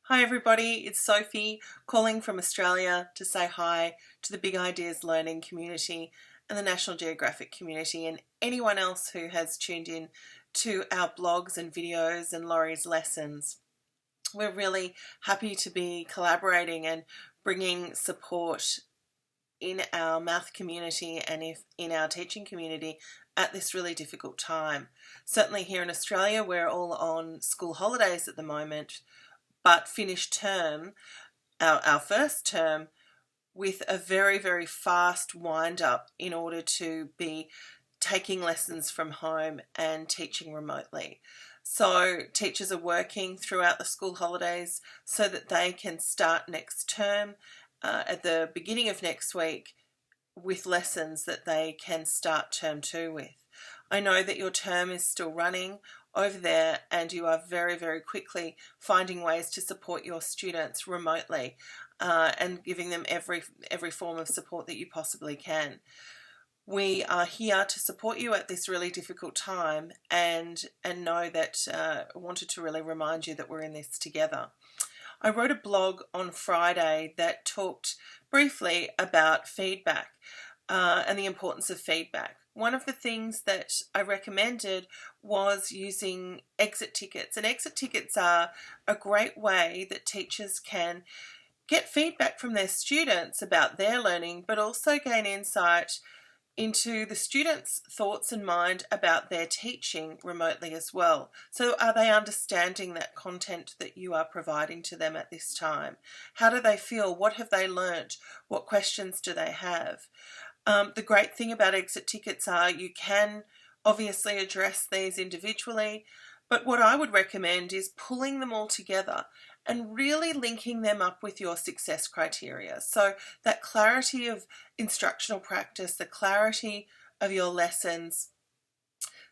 Hi everybody, it's Sophie calling from Australia to say hi to the Big Ideas Learning community and the National Geographic community and anyone else who has tuned in to our blogs and videos and Laurie's lessons. We're really happy to be collaborating and bringing support in our math community and in our teaching community at this really difficult time. Certainly here in Australia, we're all on school holidays at the moment, but finished term, our first term, with a very, very fast wind up in order to be taking lessons from home and teaching remotely. So teachers are working throughout the school holidays so that they can start next term at the beginning of next week with lessons that they can start term 2 with. I know that your term is still running over there and you are very, very quickly finding ways to support your students remotely and giving them every form of support that you possibly can. We are here to support you at this really difficult time and know that I wanted to really remind you that we're in this together. I wrote a blog on Friday that talked briefly about feedback and the importance of feedback. One of the things that I recommended was using exit tickets, and exit tickets are a great way that teachers can get feedback from their students about their learning, but also gain insight into the students' thoughts and mind about their teaching remotely as well. So are they understanding that content that you are providing to them at this time? How do they feel? What have they learnt? What questions do they have? The great thing about exit tickets are you can obviously address these individually, but what I would recommend is pulling them all together and really linking them up with your success criteria. So that clarity of instructional practice, the clarity of your lessons,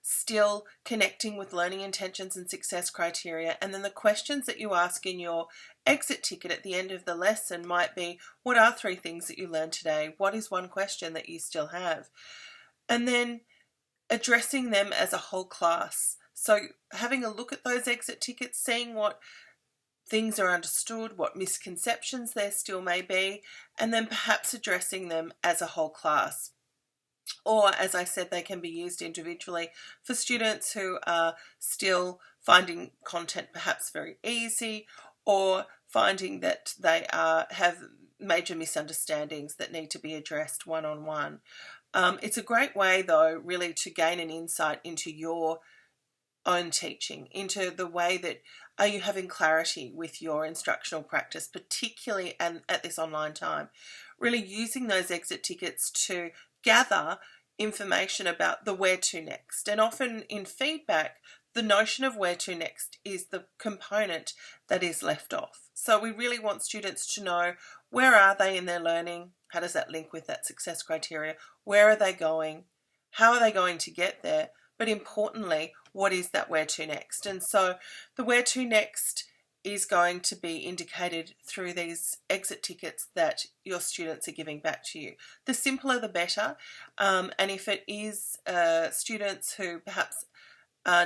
still connecting with learning intentions and success criteria, and then the questions that you ask in your exit ticket at the end of the lesson might be, what are 3 things that you learned today? What is one question that you still have? And then addressing them as a whole class. So having a look at those exit tickets, seeing what things are understood, what misconceptions there still may be, and then perhaps addressing them as a whole class. Or, as I said, they can be used individually for students who are still finding content perhaps very easy, or finding that they have major misunderstandings that need to be addressed one-on-one. It's a great way, though, really to gain an insight into your own teaching, into the way that are you having clarity with your instructional practice, particularly at this online time. Really using those exit tickets to gather information about the where to next. And often in feedback, the notion of where to next is the component that is left off. So we really want students to know, where are they in their learning? How does that link with that success criteria? Where are they going? How are they going to get there? But importantly, what is that where to next? And so the where to next is going to be indicated through these exit tickets that your students are giving back to you. The simpler the better, and if it is students who perhaps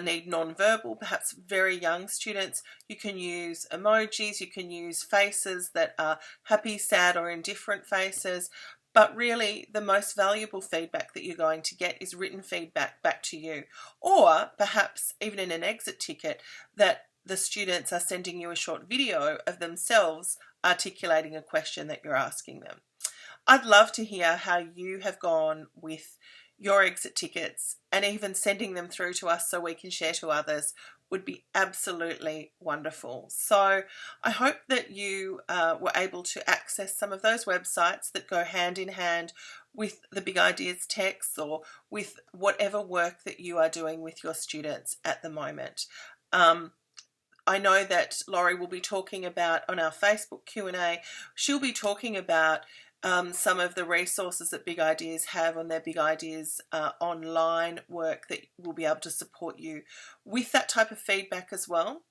need non-verbal, perhaps very young students, you can use emojis, you can use faces that are happy, sad or indifferent faces. But really, the most valuable feedback that you're going to get is written feedback back to you. Or perhaps even in an exit ticket, that the students are sending you a short video of themselves articulating a question that you're asking them. I'd love to hear how you have gone with your exit tickets, and even sending them through to us so we can share to others would be absolutely wonderful. So I hope that you were able to access some of those websites that go hand in hand with the Big Ideas texts, or with whatever work that you are doing with your students at the moment. I know that Laurie will be talking about, on our Facebook Q&A, she'll be talking about some of the resources that Big Ideas have on their Big Ideas online work that will be able to support you with that type of feedback as well.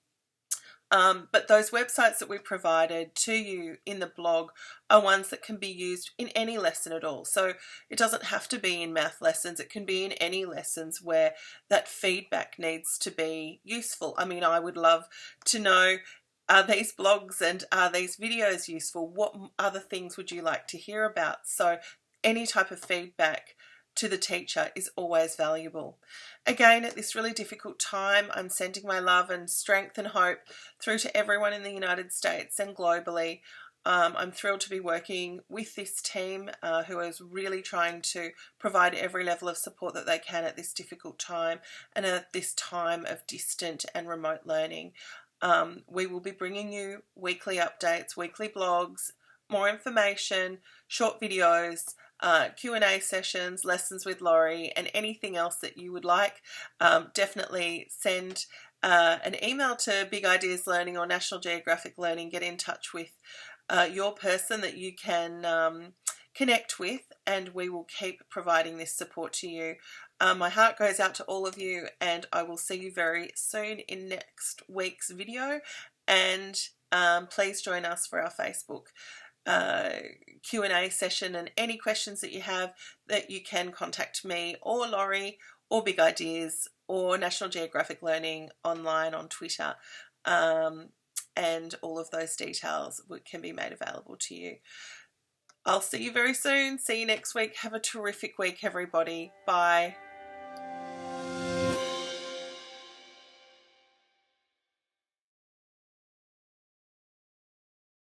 But those websites that we provided to you in the blog are ones that can be used in any lesson at all. So it doesn't have to be in math lessons, it can be in any lessons where that feedback needs to be useful. I mean, I would love to know are these blogs and are these videos useful? What other things would you like to hear about? So any type of feedback to the teacher is always valuable. Again, at this really difficult time, I'm sending my love and strength and hope through to everyone in the United States and globally. I'm thrilled to be working with this team who is really trying to provide every level of support that they can at this difficult time and at this time of distant and remote learning. We will be bringing you weekly updates, weekly blogs, more information, short videos, Q&A sessions, lessons with Laurie, and anything else that you would like. Definitely send an email to Big Ideas Learning or National Geographic Learning. Get in touch with your person that you can connect with, and we will keep providing this support to you. My heart goes out to all of you, and I will see you very soon in next week's video. And please join us for our Facebook Q&A session, and any questions that you have, that you can contact me or Laurie or Big Ideas or National Geographic Learning online on Twitter. And all of those details can be made available to you. I'll see you very soon. See you next week. Have a terrific week, everybody. Bye.